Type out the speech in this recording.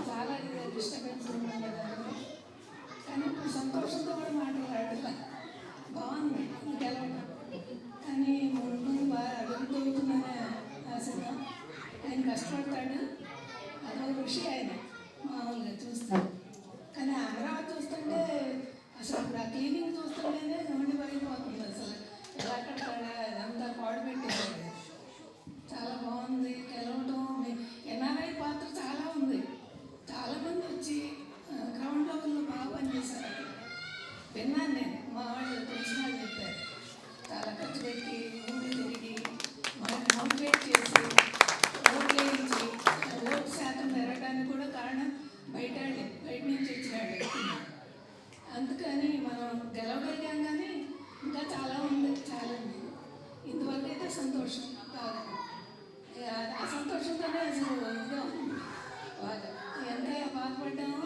చాలా డిస్టర్బెన్స్ ఉంది కదా, కానీ ఇప్పుడు సంతోషంతో కూడా మాట్లాడాలి. బాగుంది గెలవడం, కానీ ముందు బాగా అభివృద్ధి అవుతుందనే ఆశగా ఆయన కష్టపడతాడు. అదొక ఋషి ఆయన మామూలుగా చూస్తాడు. కానీ అమరావతి చూస్తుంటే అసలు ఇప్పుడు ఆ క్లీనింగ్ చూస్తుంటేనే నోటి పగిలిపోతుంది. అసలు ఎలా కడతాడా అదంతా పాడు పెట్టేశాడు. చాలా బాగుంది గెలవడం. ఎన్ఆర్ఐ పాత్ర చాలా ఉంది. చాలామంది వచ్చి గ్రౌండ్ లెవెల్లో బాగా పనిచేశారు. అక్కడ విన్నాను నేను, మా వాళ్ళు తెలిసిన వాళ్ళు చెప్పారు. చాలా ఖర్చు పెట్టి ఊళ్ళు తిరిగి మనల్ని మోటివేట్ చేసి ఓట్లు వేయించి ఓటు శాతం పెరగడానికి కూడా కారణం బయట నుంచి వచ్చినాడు. అందుకని మనం గెలవగలిగాం, కానీ ఇంకా చాలా ఉంది. చాలా ఇందువల్ల అయితే సంతోషం బాగా. ఆ సంతోషంతోనే అసలు ఇదిగా ఉంది బాగా. ఎంత బాధపడ్డామో